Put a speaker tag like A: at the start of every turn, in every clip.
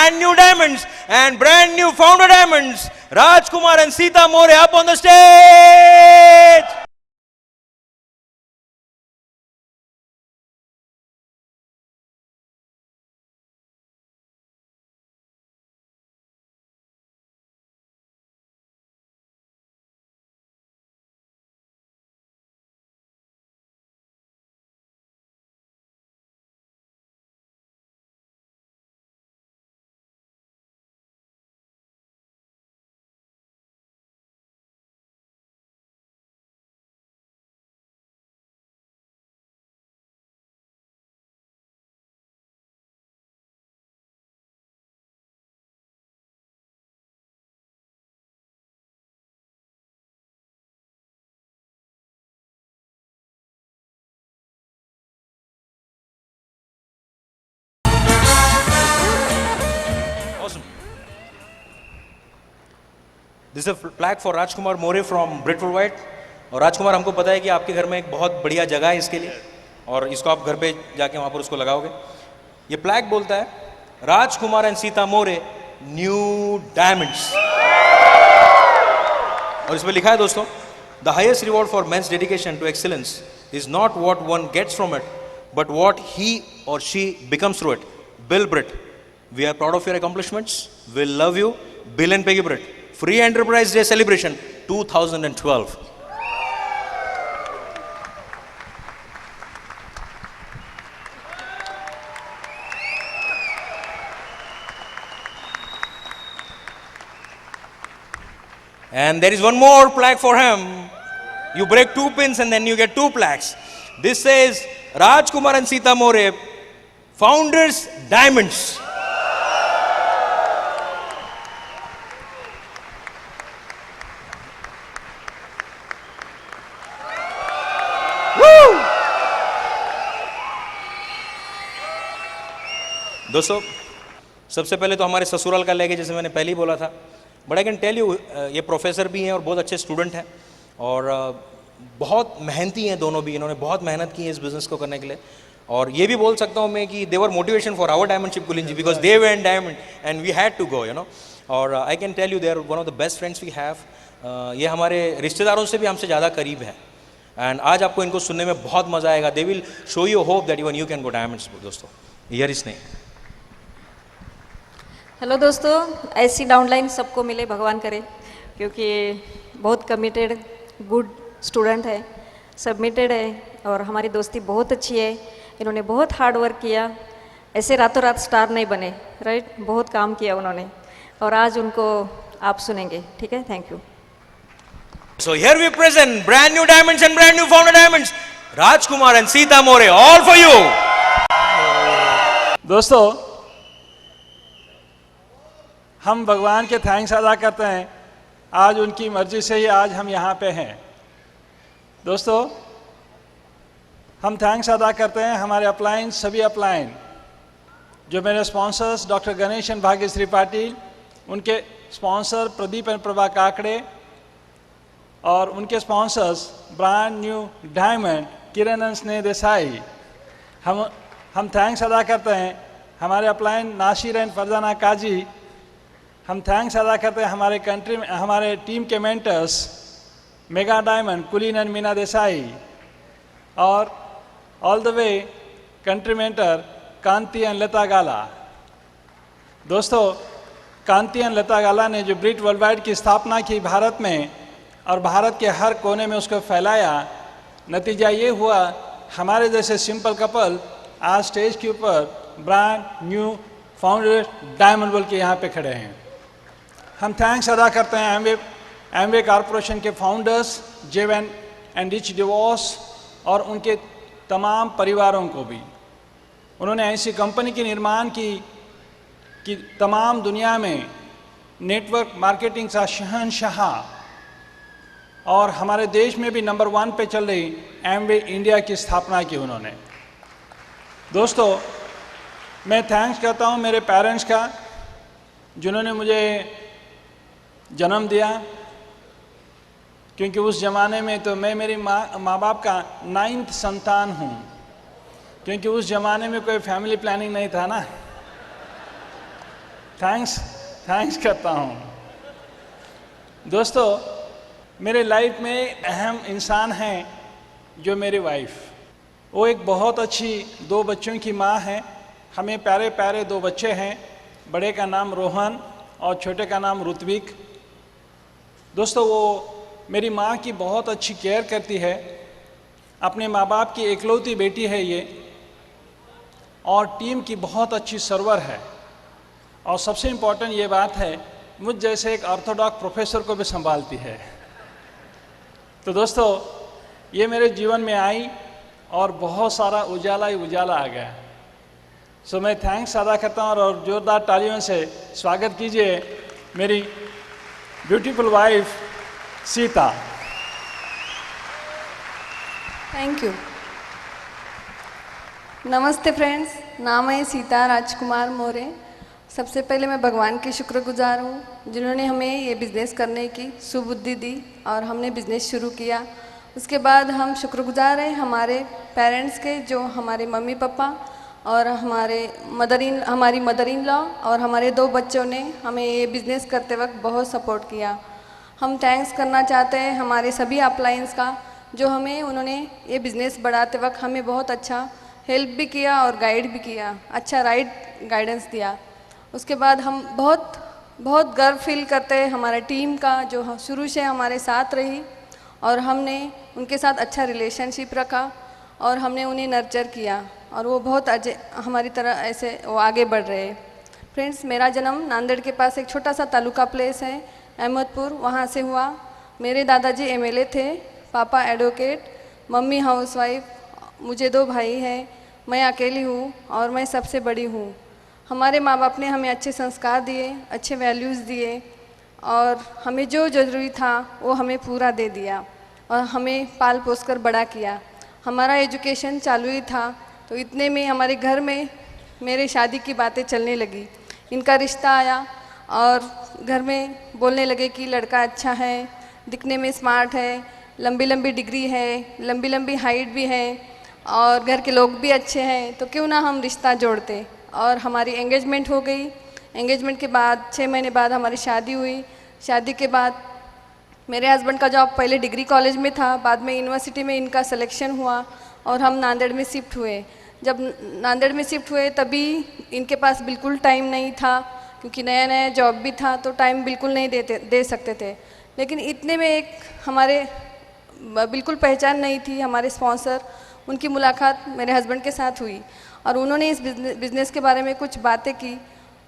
A: brand new diamonds and brand new founder diamonds, Rajkumar and Sita More up on the stage. Awesome. This is a flag for Rajkumar More from Brit Worldwide. और राजकुमार, हमको पता है कि आपके घर में एक बहुत बढ़िया जगह है इसके लिए, और इसको आप घर पे जाके वहाँ पर उसको लगाओगे. ये फ्लैग बोलता है Rajkumar and Sita More new diamonds, और इसमें लिखा है दोस्तों, the highest reward for men's dedication to excellence is not what one gets from it but what he or she becomes through it. Bill Britt, we are proud of your accomplishments, will love you. Bill and Peggy Britt, free enterprise day celebration 2012. And there is one more plaque for him. You break 2 pins and then you get 2 plaques. This says Rajkumar and Sita More, Founders Diamonds. Woo! दोस्तों, सबसे पहले तो हमारे ससुराल का लेके, जैसे मैंने पहले ही बोला था, but I can tell you, ये प्रोफेसर भी हैं और बहुत अच्छे स्टूडेंट हैं, और बहुत मेहनती हैं दोनों भी. इन्होंने बहुत मेहनत की है इस बिज़नेस को करने के लिए, और ये भी बोल सकता हूँ मैं कि they were motivation for our diamondship Kulin ji, because they went diamond and we had to go, you know. और I can tell you they are one of the best friends we have. ये हमारे रिश्तेदारों से भी हमसे ज़्यादा करीब है, एंड आज आपको इनको सुनने में बहुत मज़ा आएगा. They will show you hope that even you can go diamonds. दोस्तों, हियर इज नहीं.
B: हेलो दोस्तों, ऐसी डाउनलाइन सबको मिले भगवान करे, क्योंकि बहुत कमिटेड गुड स्टूडेंट है, सबमिटेड है, और हमारी दोस्ती बहुत अच्छी है. इन्होंने बहुत हार्ड वर्क किया, ऐसे रातों रात स्टार नहीं बने, राइट. बहुत काम किया उन्होंने, और आज उनको आप सुनेंगे, ठीक है. Thank you.
A: So here we present brand new diamonds and brand new founder diamonds, Rajkumar and Sita More, all for you.
C: दोस्तों, हम भगवान के थैंक्स अदा करते हैं. आज उनकी मर्जी से ही आज हम यहाँ पे हैं. दोस्तों, हम थैंक्स अदा करते हैं हमारे अपलाइन, सभी अपलाइन, जो मेरे sponsors doctor Ganesh and Bhagyashree Patil, उनके स्पॉन्सर प्रदीप एंड प्रभा काकड़े, और उनके sponsors brand new diamond Kiran and Sneh Desai. हम थैंक्स अदा करते हैं हमारे अपलाइन नासिर एंड फरजाना काजी. हम थैंक्स अदा करते हैं हमारे टीम के mentors mega diamond Kulin and Meena Desai, और all the way country mentor Kanti and Lata Gala. दोस्तों, कांति एंड लता गाला ने जो ब्रिट वर्ल्ड वाइड की स्थापना की भारत में, और भारत के हर कोने में उसको फैलाया, नतीजा ये हुआ हमारे जैसे सिंपल कपल आज स्टेज के ऊपर ब्रांड न्यू फाउंडर डायमंड बोल के यहाँ पे खड़े हैं. हम थैंक्स अदा करते हैं एमवे कॉरपोरेशन के founders Jay Van and Rich DeVos और उनके तमाम परिवारों को भी. उन्होंने ऐसी कंपनी की निर्माण की कि तमाम दुनिया में नेटवर्क मार्केटिंग का शहंशाह, और हमारे देश में भी नंबर 1 पे चल रही एमवे इंडिया की स्थापना की उन्होंने. दोस्तों, मैं थैंक्स करता हूँ मेरे पेरेंट्स का, जिन्होंने मुझे जन्म दिया, क्योंकि उस ज़माने में तो मैं मेरी माँ बाप का 9th संतान हूँ, क्योंकि उस ज़माने में कोई फैमिली प्लानिंग नहीं था ना. थैंक्स करता हूँ। दोस्तों, मेरे लाइफ में अहम इंसान हैं जो मेरी वाइफ। वो एक बहुत अच्छी 2 बच्चों की माँ है। हमें प्यारे प्यारे 2 बच्चे हैं, बड़े का नाम रोहन और छोटे का नाम ऋत्विक। दोस्तों, वो मेरी माँ की बहुत अच्छी केयर करती है। अपने माँ बाप की इकलौती बेटी है ये, और टीम की बहुत अच्छी सर्वर है। और सबसे इम्पोर्टेंट ये बात है, मुझ जैसे एक ऑर्थोडॉक्स प्रोफेसर को भी संभालती है। तो दोस्तों, ये मेरे जीवन में आई और बहुत सारा उजाला ही उजाला आ गया। सो मैं थैंक्स अदा करता हूँ और जोरदार तालियों से स्वागत कीजिए मेरी beautiful wife Sita.
D: Thank you. नमस्ते फ्रेंड्स, नाम है सीता राजकुमार मोरे। सबसे पहले मैं भगवान की शुक्रगुजार हूँ जिन्होंने हमें ये बिज़नेस करने की सुबुद्धि दी और हमने बिज़नेस शुरू किया। उसके बाद हम शुक्रगुजार हैं हमारे पेरेंट्स के, जो हमारे मम्मी पापा और हमारी मदर इन लॉ और हमारे 2 बच्चों ने हमें ये बिज़नेस करते वक्त बहुत सपोर्ट किया। हम थैंक्स करना चाहते हैं हमारे सभी अपलायंस का, जो हमें उन्होंने ये बिज़नेस बढ़ाते वक्त हमें बहुत अच्छा हेल्प भी किया और गाइड भी किया, अच्छा राइट गाइडेंस दिया। उसके बाद हम बहुत गर्व फील करते हैं हमारे टीम का, जो शुरू से हमारे साथ रही और हमने उनके साथ अच्छा रिलेशनशिप रखा और हमने उन्हें नर्चर किया और वो बहुत हमारी तरह ऐसे वो आगे बढ़ रहे हैं। फ्रेंड्स, मेरा जन्म नांदेड़ के पास एक छोटा सा तालुका प्लेस है अहमदपुर, वहाँ से हुआ। मेरे दादाजी एमएलए थे, पापा एडवोकेट, मम्मी हाउसवाइफ, मुझे 2 भाई हैं, मैं अकेली हूँ और मैं सबसे बड़ी हूँ। हमारे माँ बाप ने हमें अच्छे संस्कार दिए, अच्छे वैल्यूज़ दिए और हमें जो ज़रूरी था वो हमें पूरा दे दिया और हमें पाल पोस कर बड़ा किया। हमारा एजुकेशन चालू ही था तो इतने में हमारे घर में मेरे शादी की बातें चलने लगी। इनका रिश्ता आया और घर में बोलने लगे कि लड़का अच्छा है, दिखने में स्मार्ट है, लंबी लंबी डिग्री है, लंबी लंबी हाइट भी है और घर के लोग भी अच्छे हैं, तो क्यों ना हम रिश्ता जोड़ते। और हमारी एंगेजमेंट हो गई। एंगेजमेंट के बाद 6 महीने बाद हमारी शादी हुई। शादी के बाद मेरे हस्बैंड का जॉब पहले डिग्री कॉलेज में था, बाद में यूनिवर्सिटी में इनका सिलेक्शन हुआ और हम नांदेड़ में शिफ्ट हुए। जब नांदेड़ में शिफ्ट हुए तभी इनके पास बिल्कुल टाइम नहीं था, क्योंकि नया नया जॉब भी था तो टाइम बिल्कुल नहीं दे सकते थे। लेकिन इतने में एक हमारे बिल्कुल पहचान नहीं थी हमारे स्पॉन्सर, उनकी मुलाकात मेरे हस्बैंड के साथ हुई और उन्होंने इस बिज़नेस के बारे में कुछ बातें की।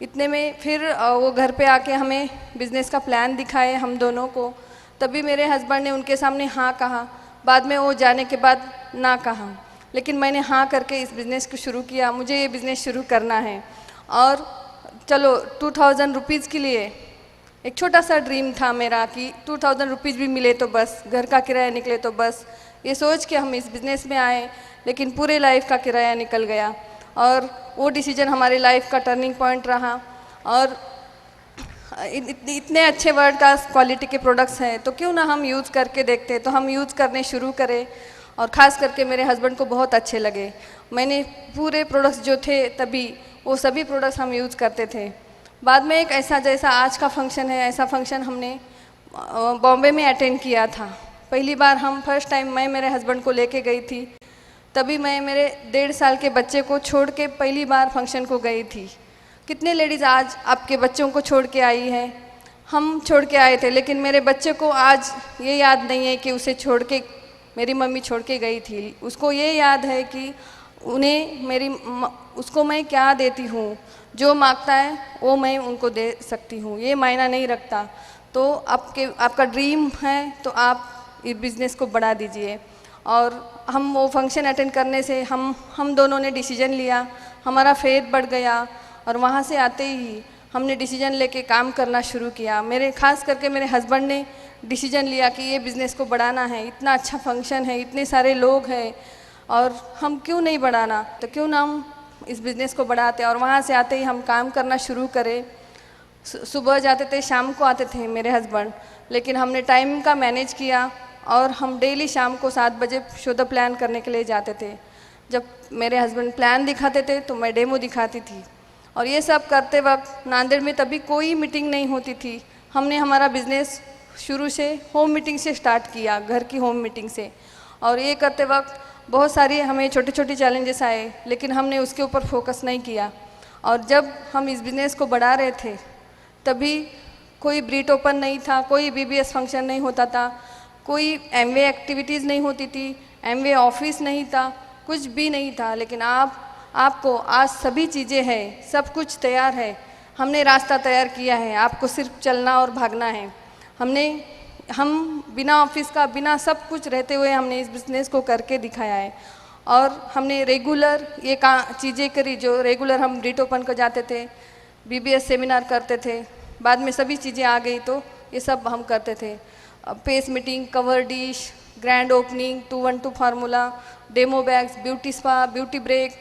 D: इतने में फिर वो घर पे आके हमें बिज़नेस का प्लान दिखाए हम दोनों को। तभी मेरे हस्बैंड ने उनके सामने हाँ कहा, बाद में वो जाने के बाद ना कहा, लेकिन मैंने हाँ करके इस बिज़नेस को शुरू किया। मुझे ये बिज़नेस शुरू करना है और चलो 2000 रुपीज़ के लिए एक छोटा सा ड्रीम था मेरा कि 2000 रुपीज़ भी मिले तो बस, घर का किराया निकले तो बस, ये सोच के हम इस बिज़नेस में आए। लेकिन पूरे लाइफ का किराया निकल गया और वो डिसीजन हमारे लाइफ का टर्निंग पॉइंट रहा। और इतने अच्छे वर्ल्ड क्लास क्वालिटी के प्रोडक्ट्स हैं तो क्यों ना हम यूज़ करके देखते। तो हम यूज़ करने शुरू करें और ख़ास करके मेरे हस्बैंड को बहुत अच्छे लगे। मैंने पूरे प्रोडक्ट्स जो थे तभी वो सभी प्रोडक्ट्स हम यूज़ करते थे। बाद में एक ऐसा जैसा आज का फंक्शन है, ऐसा फंक्शन हमने बॉम्बे में अटेंड किया था। पहली बार हम फर्स्ट टाइम मैं मेरे हस्बैंड को लेके गई थी। तभी मैं मेरे 1.5 साल के बच्चे को छोड़ के पहली बार फंक्शन को गई थी। कितने लेडीज़ आज आपके बच्चों को छोड़ के आई हैं, हम छोड़ के आए थे, लेकिन मेरे बच्चे को आज ये याद नहीं है कि उसे छोड़ के मेरी मम्मी छोड़ के गई थी। उसको ये याद है कि उसको मैं क्या देती हूँ, जो मांगता है वो मैं उनको दे सकती हूँ, ये मायना नहीं रखता। तो आपका ड्रीम है तो आप इस बिज़नेस को बढ़ा दीजिए। और हम वो फंक्शन अटेंड करने से हम दोनों ने डिसीजन लिया, हमारा फेथ बढ़ गया और वहाँ से आते ही हमने डिसीजन लेके काम करना शुरू किया। खास करके मेरे हस्बैंड ने डिसीजन लिया कि ये बिज़नेस को बढ़ाना है, इतना अच्छा फंक्शन है, इतने सारे लोग हैं और हम क्यों नहीं बढ़ाना, तो क्यों ना हम इस बिज़नेस को बढ़ाते। और वहाँ से आते ही हम काम करना शुरू करें। सुबह जाते थे, शाम को आते थे मेरे हस्बैंड, लेकिन हमने टाइम का मैनेज किया और हम डेली शाम को 7 बजे शो द प्लान करने के लिए जाते थे। जब मेरे हस्बैंड प्लान दिखाते थे तो मैं डेमो दिखाती थी और ये सब करते वक्त नांदेड़ में तभी कोई मीटिंग नहीं होती थी। हमने हमारा बिजनेस शुरू से होम मीटिंग से स्टार्ट किया, घर की होम मीटिंग से। और ये करते वक्त बहुत सारी हमें छोटे छोटे चैलेंजेस आए, लेकिन हमने उसके ऊपर फोकस नहीं किया। और जब हम इस बिज़नेस को बढ़ा रहे थे तभी कोई ब्रीट ओपन नहीं था, कोई बीबीएस फंक्शन नहीं होता था, कोई एमवे एक्टिविटीज़ नहीं होती थी, एमवे ऑफिस नहीं था, कुछ भी नहीं था। लेकिन आपको आज सभी चीज़ें हैं, सब कुछ तैयार है। हमने रास्ता तैयार किया है, आपको सिर्फ चलना और भागना है। हम बिना ऑफिस का, बिना सब कुछ रहते हुए हमने इस बिज़नेस को करके दिखाया है। और हमने रेगुलर ये चीज़ें करी जो रेगुलर हम ब्रीट ओपन को जाते थे, बीबीएस सेमिनार करते थे, बाद में सभी चीज़ें आ गई तो ये सब हम करते थे। Pace meeting, cover dish, grand opening, 212 formula, demo bags, beauty spa, beauty break,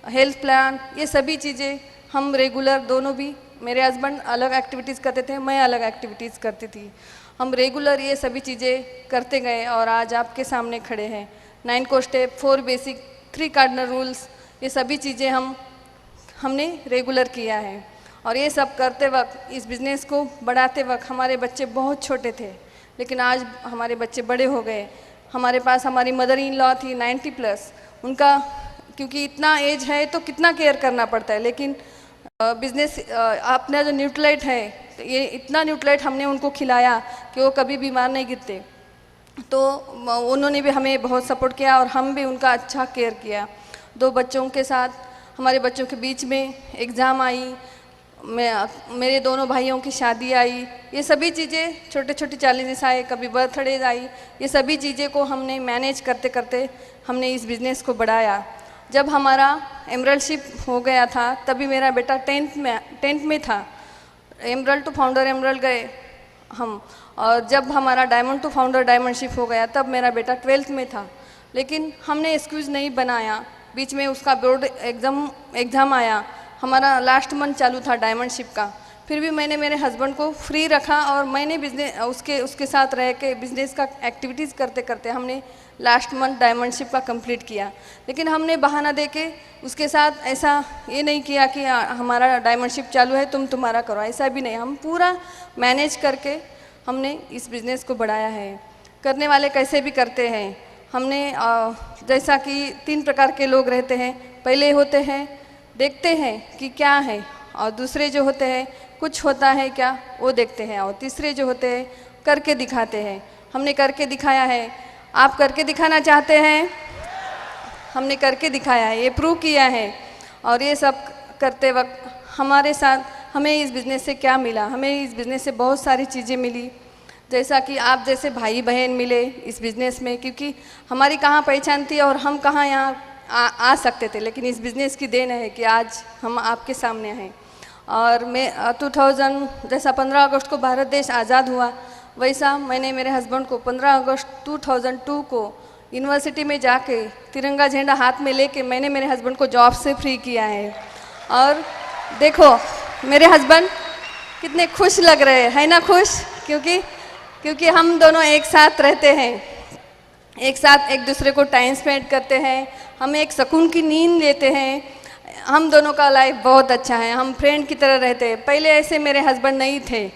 D: health plan, ये सभी चीज़ें हम रेगुलर, दोनों भी, मेरे हस्बैंड अलग एक्टिविटीज़ करते थे, मैं अलग एक्टिविटीज़ करती थी। हम रेगुलर ये सभी चीज़ें करते गए और आज आपके सामने खड़े हैं। 9 को स्टेप, 4 बेसिक, 3 कार्डिनल रूल्स, ये सभी चीज़ें हमने रेगुलर किया है। और ये सब करते वक्त, इस बिज़नेस को बढ़ाते वक्त हमारे बच्चे बहुत छोटे थे, लेकिन आज हमारे बच्चे बड़े हो गए। हमारे पास हमारी मदर इन लॉ थी 90+, उनका क्योंकि इतना एज है तो कितना केयर करना पड़ता है, लेकिन बिज़नेस अपना जो न्यूट्रलाइट है, ये इतना न्यूट्रलाइट हमने उनको खिलाया कि वो कभी बीमार नहीं गिरते। तो उन्होंने भी हमें बहुत सपोर्ट किया और हम भी उनका अच्छा केयर किया। 2 बच्चों के साथ, हमारे बच्चों के बीच में एग्ज़ाम आई, मेरे दोनों भाइयों की शादी आई, ये सभी चीज़ें, छोटे छोटे चैलेंजेस आए, कभी बर्थडेज आई, ये सभी चीज़ें को हमने मैनेज करते करते हमने इस बिज़नेस को बढ़ाया। जब हमारा एमरल्डशिप हो गया था तभी मेरा बेटा 10th में था। एमरल्ड टू फाउंडर एमरल्ड गए हम, और जब हमारा डायमंड टू फाउंडर डायमंडशिप हो गया तब मेरा बेटा 12th में था। लेकिन हमने एक्सक्यूज़ नहीं बनाया, बीच में उसका बोर्ड एग्ज़ाम आया, हमारा लास्ट मंथ चालू था डायमंडशिप का, फिर भी मैंने मेरे हस्बैंड को फ्री रखा और मैंने बिजनेस उसके साथ रह के बिज़नेस का एक्टिविटीज़ करते करते हमने लास्ट मंथ डायमंडशिप का कंप्लीट किया। लेकिन हमने बहाना दे के उसके साथ ऐसा ये नहीं किया कि हमारा डायमंडशिप चालू है तुम्हारा करो, ऐसा भी नहीं। हम पूरा मैनेज करके हमने इस बिज़नेस को बढ़ाया है। करने वाले कैसे भी करते हैं। हमने जैसा कि 3 प्रकार के लोग रहते हैं, पहले होते हैं देखते हैं कि क्या है, और दूसरे जो होते हैं कुछ होता है क्या वो देखते हैं, और तीसरे जो होते हैं करके दिखाते हैं। हमने करके दिखाया है। आप करके दिखाना चाहते हैं? हमने करके दिखाया है, ये प्रूव किया है। और ये सब करते वक्त हमारे साथ हमें इस बिज़नेस से क्या मिला, हमें इस बिज़नेस से बहुत सारी चीज़ें मिली। जैसा कि आप जैसे भाई बहन मिले इस बिज़नेस में, क्योंकि हमारी कहाँ पहचान थी और हम कहाँ यहाँ आ सकते थे, लेकिन इस बिज़नेस की देन है कि आज हम आपके सामने हैं। और मैं 2000 जैसा 15 अगस्त को भारत देश आज़ाद हुआ, वैसा मैंने मेरे हस्बैंड को 15 अगस्त 2002 को यूनिवर्सिटी में जाके तिरंगा झंडा हाथ में लेके मैंने मेरे हस्बैंड को जॉब से फ्री किया है। और देखो मेरे हस्बैंड कितने खुश लग रहे हैं, है ना खुश? क्योंकि हम दोनों एक साथ रहते हैं, एक साथ एक दूसरे को टाइम स्पेंड करते हैं, हम एक सुकून की नींद लेते हैं। हम दोनों का लाइफ बहुत अच्छा है, हम फ्रेंड की तरह रहते हैं। पहले ऐसे मेरे हस्बैंड नहीं थे,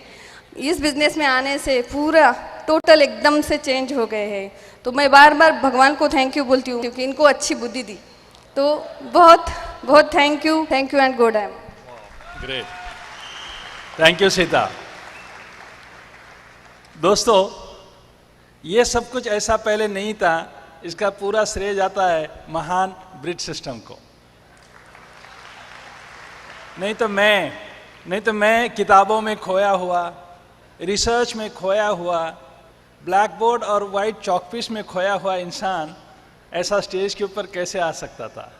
D: इस बिज़नेस में आने से पूरा टोटल एकदम से चेंज हो गए हैं। तो मैं बार बार भगवान को थैंक यू बोलती हूँ क्योंकि इनको अच्छी बुद्धि दी। तो बहुत बहुत thank you and good I.
C: Great, thank you Sita. दोस्तों, ये सब कुछ ऐसा पहले नहीं था, इसका पूरा श्रेय जाता है महान ब्रिज सिस्टम को। नहीं तो मैं किताबों में खोया हुआ, रिसर्च में खोया हुआ, ब्लैक बोर्ड और वाइट चॉकपीस में खोया हुआ इंसान ऐसा स्टेज के ऊपर कैसे आ सकता था।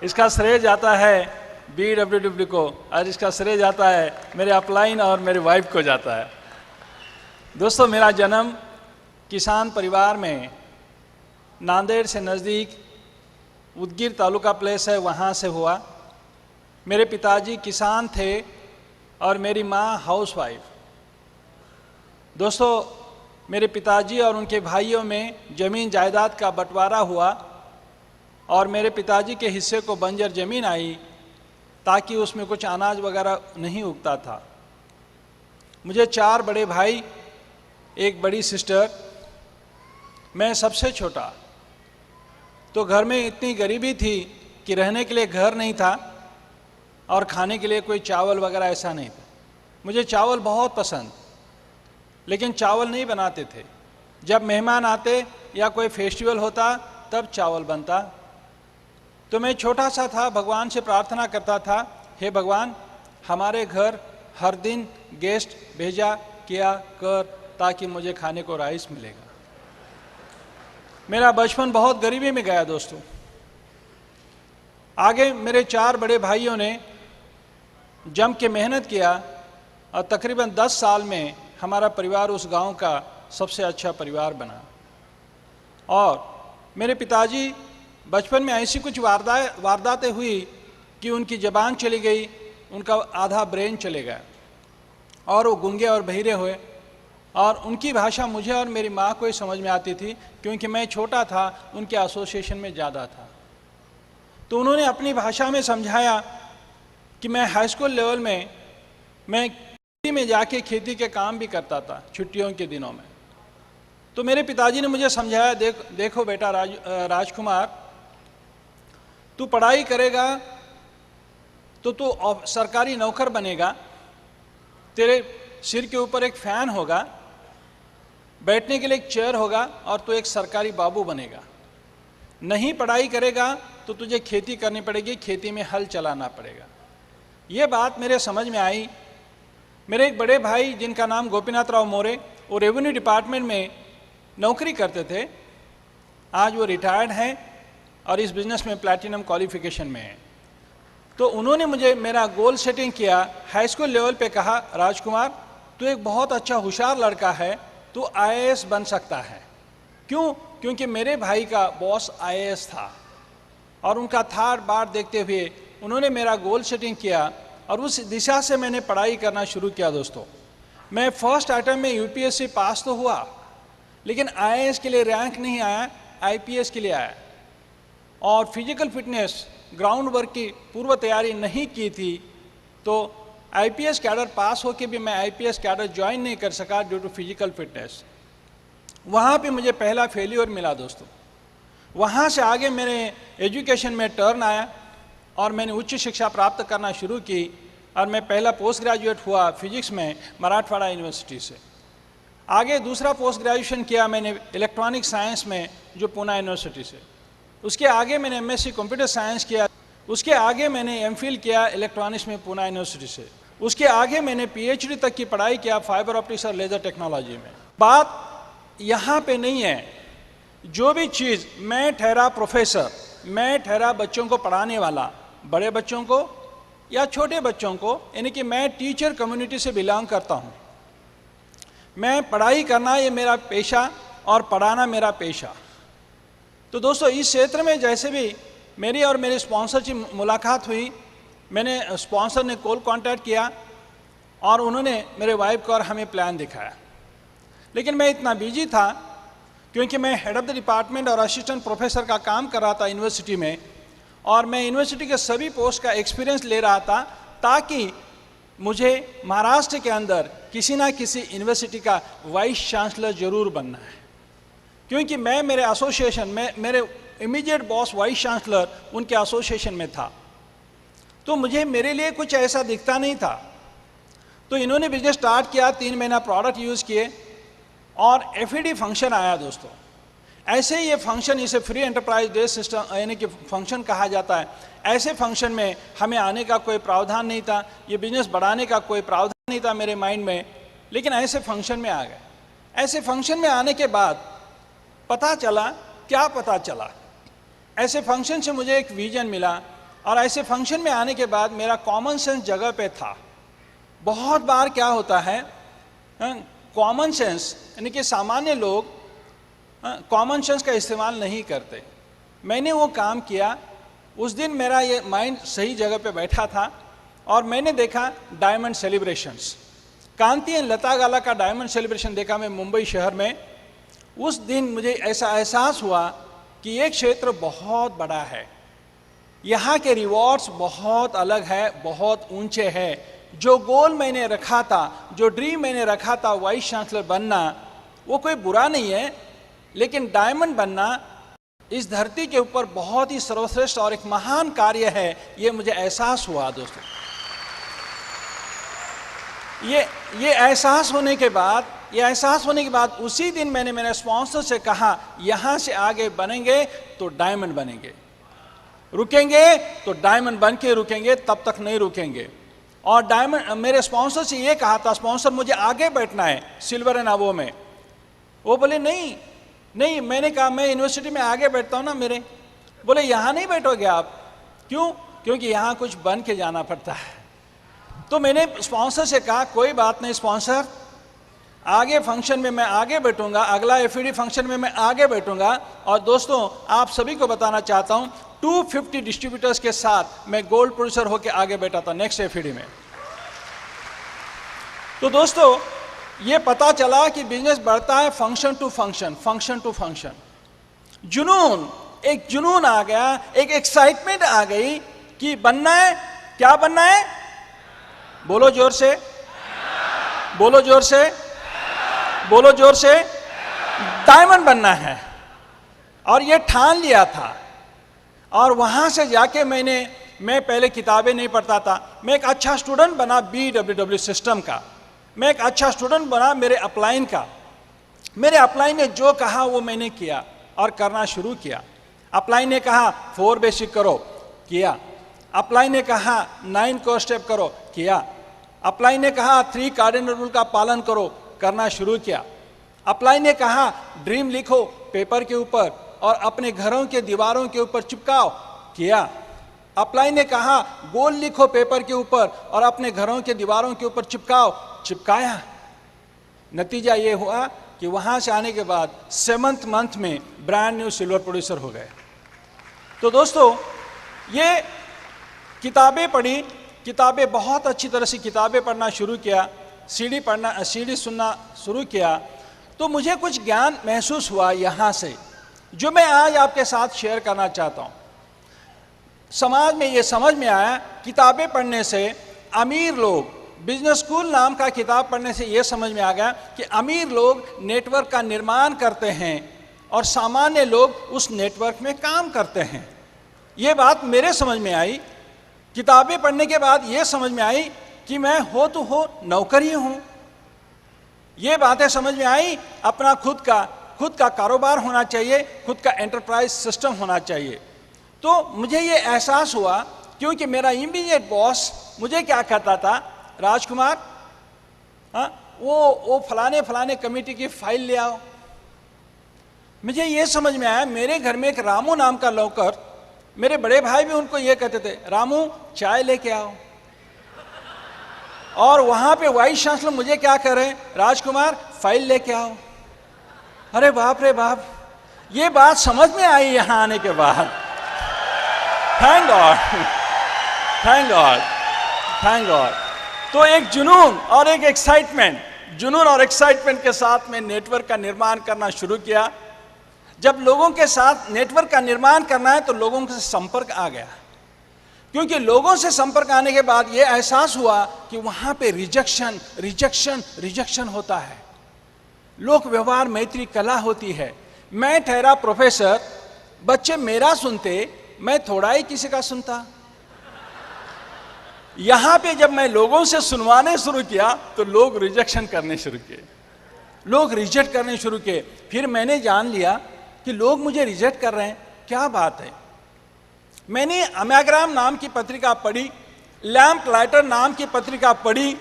C: इसका श्रेय जाता है BWW को, और इसका श्रेय जाता है मेरे अपलाइन और मेरे वाइफ को जाता है। दोस्तों, मेरा जन्म किसान परिवार में नांदेड़ से नज़दीक उदगीर तालुका प्लेस है, वहाँ से हुआ। मेरे पिताजी किसान थे और मेरी माँ हाउसवाइफ। दोस्तों, मेरे पिताजी और उनके भाइयों में ज़मीन जायदाद का बंटवारा हुआ और मेरे पिताजी के हिस्से को बंजर ज़मीन आई, ताकि उसमें कुछ अनाज वगैरह नहीं उगता था। मुझे 4 बड़े भाई, एक बड़ी सिस्टर, मैं सबसे छोटा। तो घर में इतनी गरीबी थी कि रहने के लिए घर नहीं था और खाने के लिए कोई चावल वगैरह ऐसा नहीं था। मुझे चावल बहुत पसंद, लेकिन चावल नहीं बनाते थे। जब मेहमान आते या कोई फेस्टिवल होता तब चावल बनता। तो मैं छोटा सा था, भगवान से प्रार्थना करता था, हे भगवान हमारे घर हर दिन गेस्ट भेजा किया कर ताकि मुझे खाने को राइस मिलेगा। मेरा बचपन बहुत गरीबी में गया दोस्तों। आगे मेरे 4 बड़े भाइयों ने जम के मेहनत किया और तकरीबन 10 साल में हमारा परिवार उस गांव का सबसे अच्छा परिवार बना। और मेरे पिताजी बचपन में ऐसी कुछ वारदातें हुई कि उनकी ज़बान चली गई, उनका आधा ब्रेन चले गया और वो गूंगे और बहिरे हुए। और उनकी भाषा मुझे और मेरी माँ को ही समझ में आती थी, क्योंकि मैं छोटा था, उनके एसोसिएशन में ज़्यादा था। तो उन्होंने अपनी भाषा में समझाया कि मैं हाई स्कूल लेवल में मैं खेती में जाके खेती के काम भी करता था छुट्टियों के दिनों में। तो मेरे पिताजी ने मुझे समझाया, देखो बेटा राजकुमार, तू पढ़ाई करेगा तो तू सरकारी नौकर बनेगा, तेरे सिर के ऊपर एक फ़ैन होगा, बैठने के लिए एक चेयर होगा और तू एक सरकारी बाबू बनेगा। नहीं पढ़ाई करेगा तो तुझे खेती करनी पड़ेगी, खेती में हल चलाना पड़ेगा। ये बात मेरे समझ में आई। मेरे एक बड़े भाई जिनका नाम गोपीनाथ राव मोरे, वो रेवेन्यू डिपार्टमेंट में नौकरी करते थे। आज वो रिटायर्ड हैं और इस बिज़नेस में प्लैटिनम क्वालिफिकेशन में है। तो उन्होंने मुझे मेरा गोल सेटिंग किया, हाई स्कूल लेवल पे कहा, राजकुमार तू एक बहुत अच्छा होशियार लड़का है, तू IAS बन सकता है। क्यों? क्योंकि मेरे भाई का बॉस IAS था और उनका थाट बाट देखते हुए उन्होंने मेरा गोल सेटिंग किया और उस दिशा से मैंने पढ़ाई करना शुरू किया। दोस्तों, मैं फर्स्ट अटेम्प्ट में UPSC पास तो हुआ, लेकिन IAS के लिए रैंक नहीं आया, IPS के लिए आया। और फिजिकल फिटनेस, ग्राउंड वर्क की पूर्व तैयारी नहीं की थी, तो IPS कैडर पास होके भी मैं IPS कैडर ज्वाइन नहीं कर सका ड्यू टू फिजिकल फिटनेस। वहाँ पे मुझे पहला फेल्योर मिला दोस्तों। वहाँ से आगे मेरे एजुकेशन में टर्न आया और मैंने उच्च शिक्षा प्राप्त करना शुरू की और मैं पहला पोस्ट ग्रेजुएट हुआ फिजिक्स में मराठवाड़ा यूनिवर्सिटी से। आगे दूसरा पोस्ट ग्रेजुएशन किया मैंने इलेक्ट्रॉनिक साइंस में जो पूना यूनिवर्सिटी से। उसके आगे मैंने MSc कंप्यूटर साइंस किया। उसके आगे मैंने MPhil किया इलेक्ट्रॉनिक्स में पूना यूनिवर्सिटी से। उसके आगे मैंने PhD तक की पढ़ाई किया फाइबर ऑप्टिक्स और लेज़र टेक्नोलॉजी में। बात यहाँ पे नहीं है, जो भी चीज़ मैं ठहरा प्रोफेसर, मैं ठहरा बच्चों को पढ़ाने वाला, बड़े बच्चों को या छोटे बच्चों को, यानी कि मैं टीचर कम्युनिटी से बिलोंग करता हूँ। मैं पढ़ाई करना ये मेरा पेशा और पढ़ाना मेरा पेशा। तो दोस्तों, इस क्षेत्र में जैसे भी मेरी और मेरे स्पॉन्सर की मुलाकात हुई, मैंने स्पॉन्सर ने कॉल कांटेक्ट किया और उन्होंने मेरे वाइफ को और हमें प्लान दिखाया। लेकिन मैं इतना बिजी था क्योंकि मैं हेड ऑफ द डिपार्टमेंट और असिस्टेंट प्रोफेसर का काम कर रहा था यूनिवर्सिटी में, और मैं यूनिवर्सिटी के सभी पोस्ट का एक्सपीरियंस ले रहा था ताकि मुझे महाराष्ट्र के अंदर किसी ना किसी यूनिवर्सिटी का वाइस चांसलर जरूर बनना है। क्योंकि मैं मेरे एसोसिएशन में, मेरे इमीडिएट बॉस वाइस चांसलर उनके एसोसिएशन में था, तो मुझे मेरे लिए कुछ ऐसा दिखता नहीं था। तो इन्होंने बिजनेस स्टार्ट किया, 3 महीना प्रोडक्ट यूज़ किए और FED फंक्शन आया दोस्तों। ऐसे ही ये फंक्शन, इसे फ्री एंटरप्राइज बेस्ड सिस्टम यानी कि फंक्शन कहा जाता है। ऐसे फंक्शन में हमें आने का कोई प्रावधान नहीं था, ये बिजनेस बढ़ाने का कोई प्रावधान नहीं था मेरे माइंड में, लेकिन ऐसे फंक्शन में आ गए। ऐसे फंक्शन में आने के बाद पता चला, क्या पता चला, ऐसे फंक्शन से मुझे एक विजन मिला और ऐसे फंक्शन में आने के बाद मेरा कॉमन सेंस जगह पे था। बहुत बार क्या होता है, कॉमन सेंस यानी कि सामान्य लोग कॉमन सेंस का इस्तेमाल नहीं करते। मैंने वो काम किया। उस दिन मेरा ये माइंड सही जगह पे बैठा था और मैंने देखा diamond celebrations, Kanti and Lata गाला का डायमंड सेलिब्रेशन देखा मैं मुंबई शहर में। उस दिन मुझे ऐसा एहसास हुआ कि ये क्षेत्र बहुत बड़ा है यहाँ के रिवॉर्ड्स बहुत अलग है, बहुत ऊंचे हैं। जो गोल मैंने रखा था, जो ड्रीम मैंने रखा था वाइस चांसलर बनना, वो कोई बुरा नहीं है, लेकिन डायमंड बनना इस धरती के ऊपर बहुत ही सर्वश्रेष्ठ और एक महान कार्य है। ये मुझे एहसास हुआ दोस्तों। ये एहसास होने के बाद उसी दिन मैंने मेरे स्पॉन्सर से कहा, यहाँ से आगे बनेंगे तो डायमंड बनेंगे, रुकेंगे तो डायमंड बन के रुकेंगे, तब तक नहीं रुकेंगे। और डायमंड, मेरे स्पॉन्सर से ये कहा था, स्पॉन्सर मुझे आगे बैठना है सिल्वर एंड अबव में। वो बोले नहीं। मैंने कहा मैं यूनिवर्सिटी में आगे बैठता हूँ ना मेरे। बोले यहाँ नहीं बैठोगे आप। क्यों? क्योंकि यहाँ कुछ बन के जाना पड़ता है। तो मैंने स्पॉन्सर से कहा कोई बात नहीं स्पॉन्सर, आगे फंक्शन में मैं आगे बैठूंगा, अगला एफईडी फंक्शन में मैं आगे बैठूंगा। और दोस्तों आप सभी को बताना चाहता हूं 250 डिस्ट्रीब्यूटर्स के साथ मैं गोल्ड प्रोड्यूसर होकर आगे बैठा था नेक्स्ट एफईडी में। तो दोस्तों ये पता चला कि बिजनेस बढ़ता है फंक्शन टू फंक्शन। एक जुनून आ गया, एक एक्साइटमेंट आ गई कि बनना है। क्या बनना है? बोलो जोर से, बोलो जोर से, बोलो जोर से। डायमंड बनना है। और ये ठान लिया था। और वहां से जाके मैं पहले किताबें नहीं पढ़ता था, मैं एक अच्छा स्टूडेंट बना BWW सिस्टम का, मैं एक अच्छा स्टूडेंट बना मेरे अपलाइन का। मेरे अपलाइन ने जो कहा वो मैंने किया और करना शुरू किया। अपलाइन ने कहा 4 बेसिक करो, किया। अपलाइन ने कहा 9 कोर स्टेप करो, किया। अपलाइन ने कहा 3 कार्डिनल रूल का पालन करो, करना शुरू किया। अपलाइन ने कहा ड्रीम लिखो पेपर के ऊपर और अपने घरों के दीवारों के ऊपर चिपकाओ, किया। अपलाइन ने कहा गोल लिखो पेपर के ऊपर और अपने घरों के दीवारों के ऊपर चिपकाओ, चिपकाया। नतीजा ये हुआ कि वहां से आने के बाद 7th मंथ में ब्रांड न्यू सिल्वर प्रोड्यूसर हो गए। तो दोस्तों ये किताबें पढ़ी, किताबें बहुत अच्छी तरह से किताबें पढ़ना शुरू किया, सीडी सुनना शुरू किया। तो मुझे कुछ ज्ञान महसूस हुआ यहाँ से, जो मैं आज आपके साथ शेयर करना चाहता हूँ। समाज में ये समझ में आया, किताबें पढ़ने से अमीर लोग, बिजनेस स्कूल नाम का किताब पढ़ने से ये समझ में आ गया कि अमीर लोग नेटवर्क का निर्माण करते हैं और सामान्य लोग उस नेटवर्क में काम करते हैं। ये बात मेरे समझ में आई। किताबें पढ़ने के बाद ये समझ में आई कि मैं हो नौकर ही हूँ। ये बातें समझ में आई, अपना खुद का कारोबार होना चाहिए, खुद का एंटरप्राइज सिस्टम होना चाहिए। तो मुझे ये एहसास हुआ, क्योंकि मेरा इमीडिएट बॉस मुझे क्या कहता था, राजकुमार वो फलाने कमेटी की फाइल ले आओ। मुझे ये समझ में आया, मेरे घर में एक रामू नाम का नौकर, मेरे बड़े भाई भी उनको ये कहते थे, रामू चाय लेके आओ। और वहां पे वाइस चांसलर मुझे क्या कह रहे हैं, राजकुमार फाइल लेके आओ। अरे बाप रे बाप, ये बात समझ में आई यहां आने के बाद। Thank God, thank God, thank God. तो एक जुनून और एक एक्साइटमेंट के साथ में नेटवर्क का निर्माण करना शुरू किया। जब लोगों के साथ नेटवर्क का निर्माण करना है तो लोगों से संपर्क आ गया, क्योंकि लोगों से संपर्क आने के बाद ये एहसास हुआ कि वहां पे रिजेक्शन होता है। लोक व्यवहार मैत्री कला होती है। मैं ठहरा प्रोफेसर, बच्चे मेरा सुनते, मैं थोड़ा ही किसी का सुनता। यहां पे जब मैं लोगों से सुनवाने शुरू किया तो लोग रिजेक्शन करने शुरू किए, लोग रिजेक्ट करने शुरू किए। फिर मैंने जान लिया कि लोग मुझे रिजेक्ट कर रहे हैं, क्या बात है। मैंने अमेग्राम नाम की पत्रिका पढ़ी, लैंप लाइटर नाम की पत्रिका पढ़ी,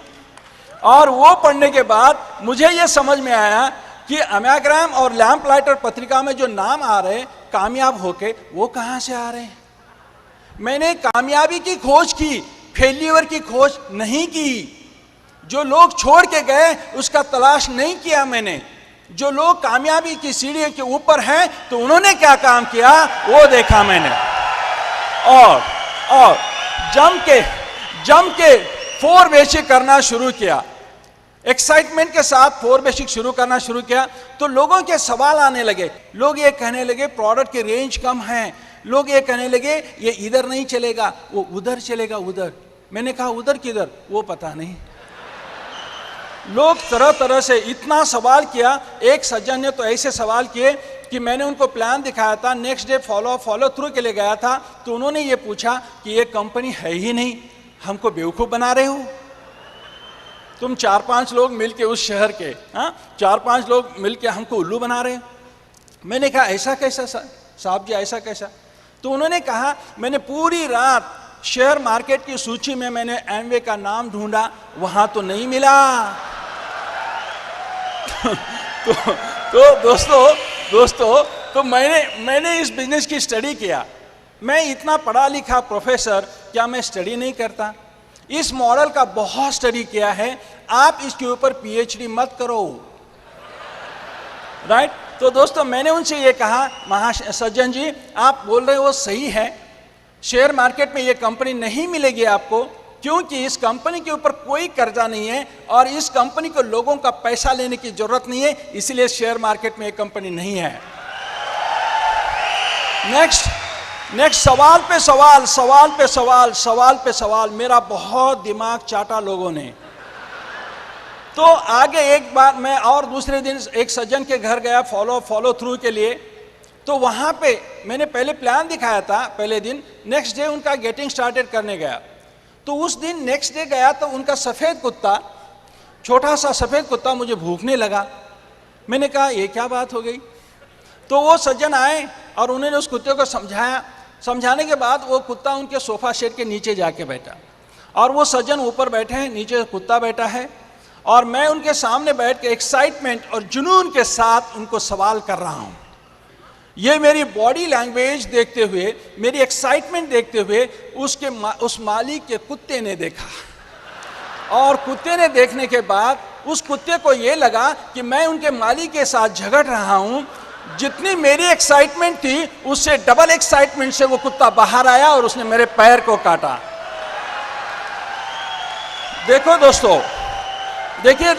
C: और वो पढ़ने के बाद मुझे ये समझ में आया कि अमेग्राम और लैंप लाइटर पत्रिका में जो नाम आ रहे हैं कामयाब होके, वो कहाँ से आ रहे हैं। मैंने कामयाबी की खोज की, फेल्यूर की खोज नहीं की। जो लोग छोड़ के गए उसका तलाश नहीं किया मैंने। जो लोग कामयाबी की सीढ़ी के ऊपर हैं तो उन्होंने क्या काम किया वो देखा मैंने। और जम के 4 बेसिक करना शुरू किया। एक्साइटमेंट के साथ 4 बेसिक शुरू करना शुरू किया तो लोगों के सवाल आने लगे। लोग ये कहने लगे प्रोडक्ट की रेंज कम है, लोग ये कहने लगे ये इधर नहीं चलेगा, वो उधर चलेगा, उधर। मैंने कहा उधर किधर, वो पता नहीं। लोग तरह तरह से इतना सवाल किया। एक सज्जन ने तो ऐसे सवाल किए कि मैंने उनको प्लान दिखाया था, नेक्स्ट डे फॉलो थ्रू के लिए गया था, तो उन्होंने ये पूछा कि ये कंपनी है ही नहीं, हमको बेवकूफ़ बना रहे हो तुम। 4-5 लोग मिलके उस शहर के, 4-5 लोग मिलके हमको उल्लू बना रहे हो। मैंने कहा ऐसा कैसा साहब जी, ऐसा कैसा? तो उन्होंने कहा मैंने पूरी रात शेयर मार्केट की सूची में मैंने एमवे का नाम ढूंढा, वहां तो नहीं मिला। तो दोस्तों तो मैंने इस बिजनेस की स्टडी किया। मैं इतना पढ़ा लिखा प्रोफेसर, क्या मैं स्टडी नहीं करता? इस मॉडल का बहुत स्टडी किया है। आप इसके ऊपर पीएचडी मत करो, राइट? तो दोस्तों मैंने उनसे ये कहा, सज्जन जी आप बोल रहे हो सही है, शेयर मार्केट में ये कंपनी नहीं मिलेगी आपको, क्योंकि इस कंपनी के ऊपर कोई कर्जा नहीं है और इस कंपनी को लोगों का पैसा लेने की जरूरत नहीं है, इसलिए शेयर मार्केट में ये कंपनी नहीं है। नेक्स्ट सवाल पे सवाल, मेरा बहुत दिमाग चाटा लोगों ने। तो आगे एक बार मैं और दूसरे दिन एक सज्जन के घर गया फॉलो थ्रू के लिए। तो वहाँ पे मैंने पहले प्लान दिखाया था पहले दिन, नेक्स्ट डे उनका गेटिंग स्टार्टेड करने गया। तो उस दिन नेक्स्ट डे गया तो उनका सफ़ेद कुत्ता, छोटा सा सफ़ेद कुत्ता मुझे भूखने लगा। मैंने कहा ये क्या बात हो गई? तो वो सज्जन आए और उन्होंने उस कुत्ते को समझाया। समझाने के बाद वो कुत्ता उनके सोफा सेट के नीचे जाके बैठा और वो सज्जन ऊपर बैठे हैं, नीचे कुत्ता बैठा है और मैं उनके सामने बैठ के एक्साइटमेंट और जुनून के साथ उनको सवाल कर रहा हूँ। ये मेरी बॉडी लैंग्वेज देखते हुए, मेरी एक्साइटमेंट देखते हुए उस मालिक के कुत्ते ने देखा और कुत्ते ने देखने के बाद उस कुत्ते को ये लगा कि मैं उनके मालिक के साथ झगड़ रहा हूँ। जितनी मेरी एक्साइटमेंट थी उससे डबल एक्साइटमेंट से वो कुत्ता बाहर आया और उसने मेरे पैर को काटा। देखो दोस्तों, देखिए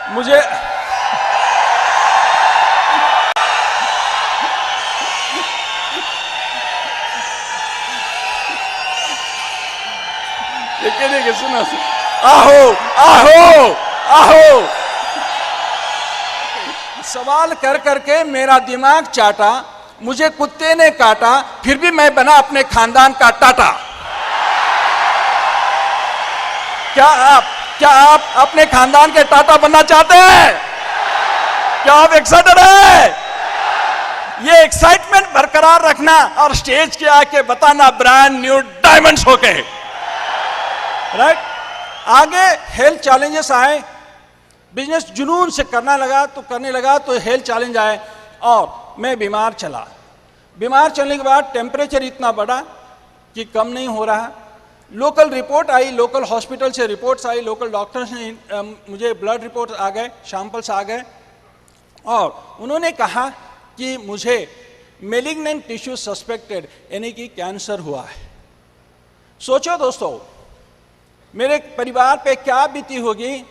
C: मुझे देखिए सुनो, आहो सवाल कर करके मेरा दिमाग चाटा, मुझे कुत्ते ने काटा, फिर भी मैं बना अपने खानदान का टाटा। क्या आप अपने खानदान के टाटा बनना चाहते हैं? क्या आप एक्साइटेड हैं? ये एक्साइटमेंट बरकरार रखना और स्टेज के आके बताना ब्रांड न्यू डायमंड्स होके, राइट? आगे हेल्थ चैलेंजेस आए, बिजनेस जुनून से करने लगा तो हेल्थ चैलेंज आए और मैं बीमार चलने के बाद टेम्परेचर इतना बढ़ा कि कम नहीं हो रहा। लोकल रिपोर्ट आई, लोकल हॉस्पिटल से रिपोर्ट्स आई, लोकल डॉक्टर्स ने मुझे ब्लड रिपोर्ट आ गए, सैंपल्स आ गए और उन्होंने कहा कि मुझे मेलिग्नेंट टिश्यू सस्पेक्टेड यानी कि कैंसर हुआ है। सोचो दोस्तों, मेरे परिवार पे क्या बीती होगी,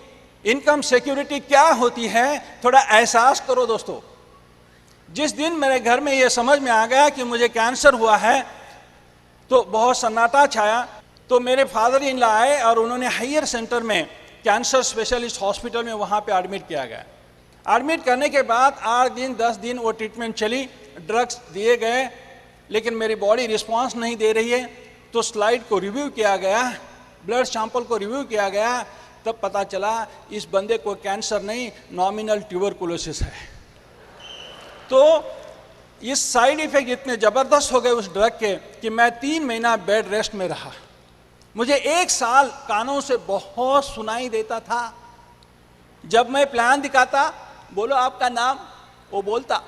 C: इनकम सिक्योरिटी क्या होती है, थोड़ा एहसास करो दोस्तों। जिस दिन मेरे घर में ये समझ में आ गया कि मुझे कैंसर हुआ है तो बहुत सन्नाटा छाया। तो मेरे फादर इन लॉ आए और उन्होंने हायर सेंटर में कैंसर स्पेशलिस्ट हॉस्पिटल में वहाँ पे एडमिट किया गया। एडमिट करने के बाद 8 दिन 10 दिन वो ट्रीटमेंट चली, ड्रग्स दिए गए, लेकिन मेरी बॉडी रिस्पांस नहीं दे रही है। तो स्लाइड को रिव्यू किया गया, ब्लड सैंपल को रिव्यू किया गया, तब पता चला इस बंदे को कैंसर नहीं, नॉमिनल ट्यूबरकुलोसिस है। तो इस साइड इफेक्ट इतने ज़बरदस्त हो गए उस ड्रग के कि मैं 3 महीना बेड रेस्ट में रहा। मुझे 1 साल कानों से बहुत सुनाई देता था। जब मैं प्लान दिखाता, बोलो आपका नाम, वो बोलता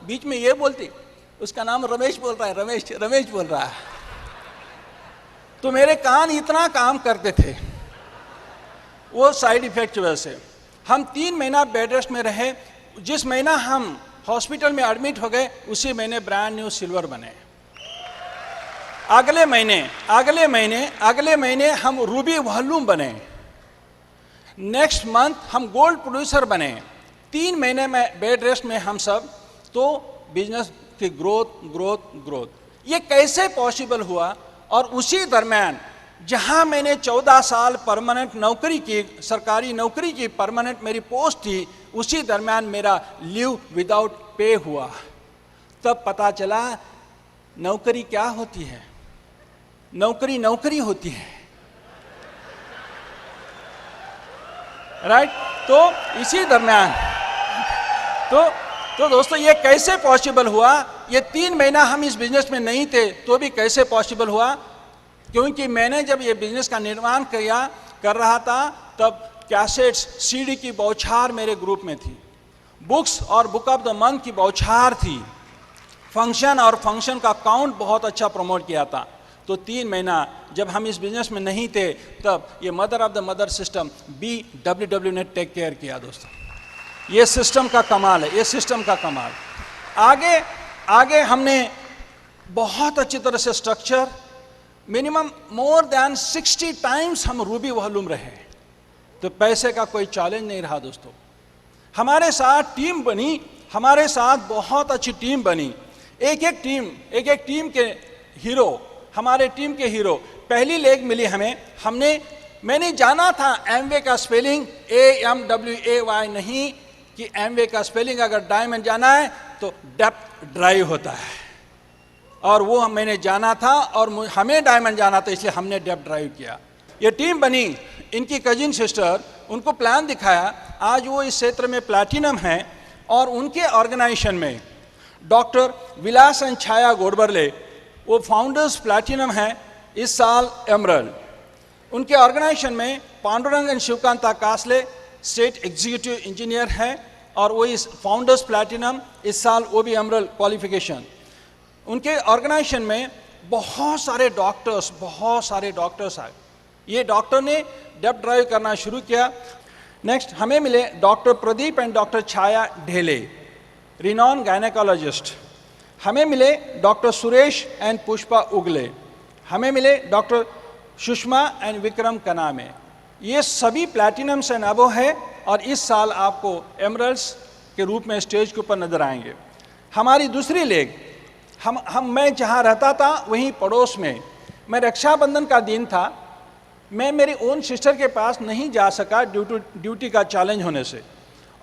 C: बीच में ये बोलती, उसका नाम रमेश बोल रहा है, रमेश बोल रहा है। तो मेरे कान इतना काम करते थे वो साइड इफेक्ट की वजह से। हम 3 महीना बेड रेस्ट में रहे। जिस महीना हम हॉस्पिटल में एडमिट हो गए उसी महीने ब्रांड न्यू सिल्वर बने। अगले महीने हम रूबी वॉल्यूम बने। नेक्स्ट मंथ हम गोल्ड प्रोड्यूसर बने। 3 महीने में बेड रेस्ट में हम सब, तो बिजनेस की ग्रोथ। ये कैसे पॉसिबल हुआ? और उसी दरम्यान जहां मैंने 14 साल परमानेंट नौकरी की, सरकारी नौकरी की, परमानेंट मेरी पोस्ट थी, उसी दरम्यान मेरा लीव विदाउट पे हुआ। तब पता चला नौकरी क्या होती है, नौकरी होती है, राइट? तो इसी दरम्यान तो दोस्तों ये कैसे पॉसिबल हुआ? ये 3 महीना हम इस बिजनेस में नहीं थे तो भी कैसे पॉसिबल हुआ? क्योंकि मैंने जब ये बिजनेस का निर्माण कर रहा था तब कैसेट्स, सीडी की बौछार मेरे ग्रुप में थी, बुक्स और बुक ऑफ द मंथ की बौछार थी, फंक्शन का काउंट बहुत अच्छा प्रमोट किया था। तो 3 महीना जब हम इस बिजनेस में नहीं थे तब ये mother of the mother system BWW ने टेक केयर किया। दोस्तों ये सिस्टम का कमाल है, ये सिस्टम का कमाल। आगे हमने बहुत अच्छी तरह से structure, minimum more than 60 times हम रूबी वॉल्यूम रहे, तो पैसे का कोई चैलेंज नहीं रहा। दोस्तों हमारे साथ टीम बनी, हमारे साथ बहुत अच्छी टीम बनी, एक एक टीम के हीरो, हमारे टीम के हीरो। पहली लेग मिली मैंने जाना था एमवे का स्पेलिंग AMWAY नहीं, कि एमवे का स्पेलिंग अगर डायमंड जाना है तो डेप्थ ड्राइव होता है, और वो मैंने जाना था और हमें डायमंड जाना था, इसलिए हमने डेप्थ ड्राइव किया। ये टीम बनी, इनकी कजिन सिस्टर, उनको प्लान दिखाया, आज वो इस क्षेत्र में प्लैटिनम है। और उनके ऑर्गेनाइजेशन में डॉक्टर विलास एंड छाया गोडबरले, वो फाउंडर्स प्लैटिनम है, इस साल एमरल्ड। उनके ऑर्गेनाइजेशन में Pandurang and Shivkanta Kasle state executive engineer है, और वो इस फाउंडर्स प्लैटिनम, इस साल वो भी एमरल्ड क्वालिफिकेशन। उनके ऑर्गेनाइजेशन में बहुत सारे डॉक्टर्स आए। ये डॉक्टर ने डेप्थ ड्राइव करना शुरू किया। नेक्स्ट हमें मिले doctor Pradeep and doctor Chhaya Dhele, renowned gynaecologist. हमें मिले डॉक्टर सुरेश एंड पुष्पा उगले। हमें मिले डॉक्टर सुषमा एंड विक्रम कनामे। ये सभी प्लैटिनम्स एंड अबो है, और इस साल आपको एमरल्ड्स के रूप में स्टेज के ऊपर नजर आएंगे। हमारी दूसरी लेग, मैं जहाँ रहता था वहीं पड़ोस में, मैं रक्षाबंधन का दिन था, मैं मेरी ओन सिस्टर के पास नहीं जा सका ड्यूटी का चैलेंज होने से,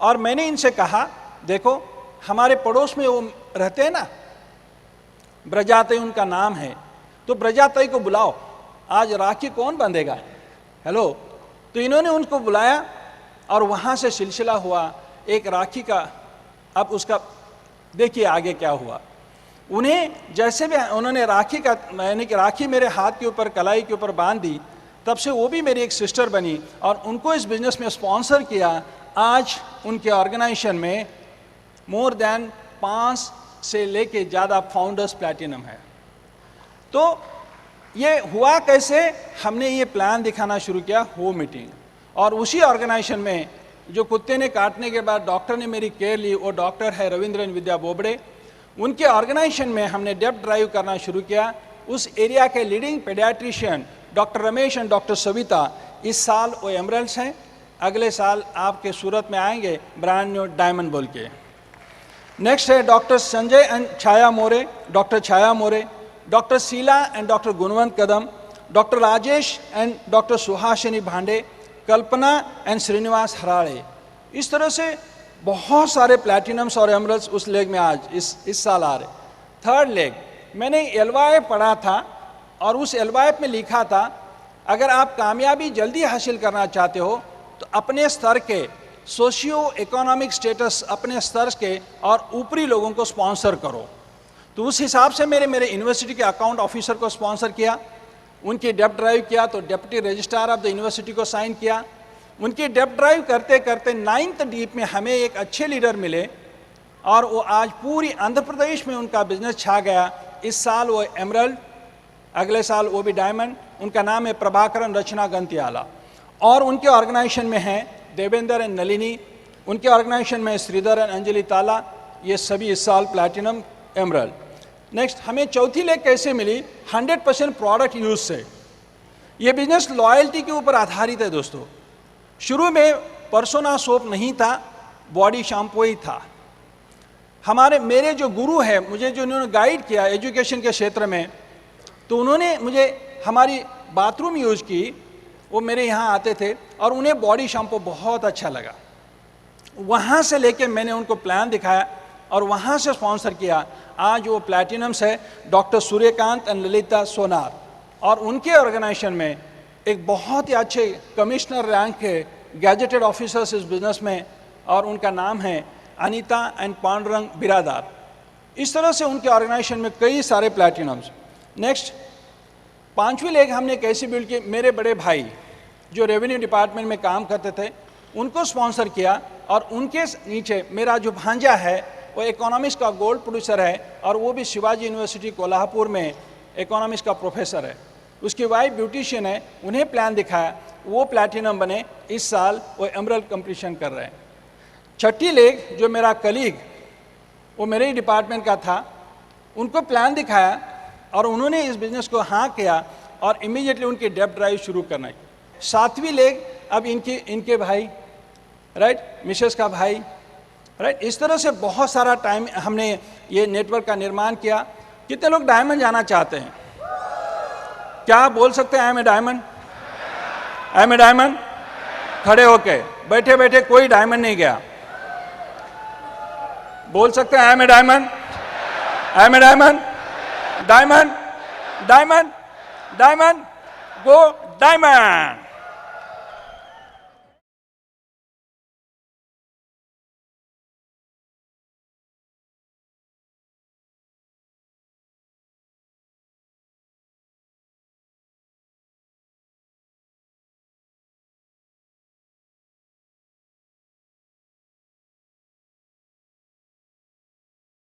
C: और मैंने इनसे कहा देखो हमारे पड़ोस में वो रहते हैं ना, ब्रजातई उनका नाम है, तो ब्रजातई को बुलाओ, आज राखी कौन बांधेगा, हेलो। तो इन्होंने उनको बुलाया और वहाँ से सिलसिला हुआ एक राखी का। अब उसका देखिए आगे क्या हुआ। उन्हें जैसे भी उन्होंने राखी मेरे हाथ के ऊपर, कलाई के ऊपर बांध दी, तब से वो भी मेरी एक सिस्टर बनी और उनको इस बिजनेस में स्पॉन्सर किया। आज उनके ऑर्गेनाइजेशन में मोर देन 5 से लेके ज़्यादा फाउंडर्स प्लैटिनम है। तो ये हुआ कैसे, हमने ये प्लान दिखाना शुरू किया, होम मीटिंग, और उसी ऑर्गेनाइजेशन में जो कुत्ते ने काटने के बाद डॉक्टर ने मेरी केयर ली, वो डॉक्टर है रविंद्रन विद्या बोबड़े। उनके ऑर्गेनाइजेशन में हमने डेप्थ ड्राइव करना शुरू किया। उस एरिया के leading paediatrician doctor Ramesh and doctor Savita इस साल वो एमरल्ड्स हैं, अगले साल आपके सूरत में आएंगे ब्रांड न्यू डायमंड बोल के। नेक्स्ट है doctor Sanjay and Chhaya More, doctor Chhaya More, doctor Sheela and doctor Gunwant Kadam, doctor Rajesh and doctor Suhasini Bhande, Kalpana and Srinivas हराड़े। इस तरह से बहुत सारे प्लैटिनम्स और एमरल्ड्स उस लेग में आज इस साल आ रहे। थर्ड लेग मैंने LYF पढ़ा था और उस LYF में लिखा था अगर आप कामयाबी जल्दी हासिल करना चाहते हो तो अपने स्तर के सोशियो इकोनॉमिक स्टेटस, अपने स्तर के और ऊपरी लोगों को स्पॉन्सर करो। तो उस हिसाब से मेरे यूनिवर्सिटी के अकाउंट ऑफिसर को स्पॉन्सर किया, उनकी डेप्थ ड्राइव किया, तो deputy registrar of the university को साइन किया। उनकी डेप्थ ड्राइव करते करते 9th डीप में हमें एक अच्छे लीडर मिले और वो आज पूरी आंध्र प्रदेश में उनका बिजनेस छा गया। इस साल वो एमरल्ड, अगले साल वो भी डायमंड। उनका नाम है प्रभाकरन रचना गंतियाला, और उनके ऑर्गेनाइजेशन में हैं देवेंद्र एंड नलिनी, उनके ऑर्गेनाइजेशन में श्रीधर एंड अंजलि ताला। ये सभी इस साल प्लैटिनम एमरल्ड। नेक्स्ट हमें चौथी लेग कैसे मिली, 100% प्रोडक्ट यूज से। ये बिजनेस लॉयल्टी के ऊपर आधारित है दोस्तों। शुरू में पर्सोना सोप नहीं था, बॉडी शैम्पू ही था। मेरे जो गुरु है, मुझे जो उन्होंने गाइड किया एजुकेशन के क्षेत्र में, तो उन्होंने मुझे हमारी बाथरूम यूज़ की, वो मेरे यहाँ आते थे और उन्हें बॉडी शैम्पू बहुत अच्छा लगा। वहाँ से लेके मैंने उनको प्लान दिखाया और वहाँ से स्पॉन्सर किया। आज वो प्लैटिनम्स है डॉक्टर सूर्यकांत एंड ललिता सोनार, और उनके ऑर्गेनाइजेशन में एक बहुत ही अच्छे कमिश्नर रैंक के गैजेटेड ऑफिसर्स इस बिजनेस में, और उनका नाम है अनीता एंड पांडुरंग बिरादार। इस तरह से उनके ऑर्गेनाइजेशन में कई सारे प्लैटिनम्स। नेक्स्ट, 5वीं लेग हमने कैसे बिल्ड की, मेरे बड़े भाई जो रेवेन्यू डिपार्टमेंट में काम करते थे उनको स्पॉन्सर किया, और उनके नीचे मेरा जो भांजा है वो इकोनॉमिक्स का गोल्ड प्रोड्यूसर है, और वो भी शिवाजी यूनिवर्सिटी कोल्हापुर में इकोनॉमिक्स का प्रोफेसर है। उसकी वाइफ ब्यूटिशियन है, उन्हें प्लान दिखाया, वो प्लैटिनम बने। इस साल वो एमरल्ड कंपटीशन कर रहे हैं। 6ठी लेग जो मेरा कलीग, वो मेरे ही डिपार्टमेंट का था, उनको प्लान दिखाया और उन्होंने इस बिज़नेस को हाँ किया और इमीडिएटली उनकी डेब्ट ड्राइव शुरू करना। 7वीं लेग अब इनके भाई, राइट, मिसेस का भाई, राइट। इस तरह से बहुत सारा टाइम हमने ये नेटवर्क का निर्माण किया। कितने लोग डायमंड जाना चाहते हैं? क्या बोल सकते हैं I am a diamond? I am a diamond? खड़े होके, बैठे बैठे कोई डायमंड नहीं गया। बोल सकते हैं I am a diamond? I am a diamond? Diamond, diamond, diamond, go diamond.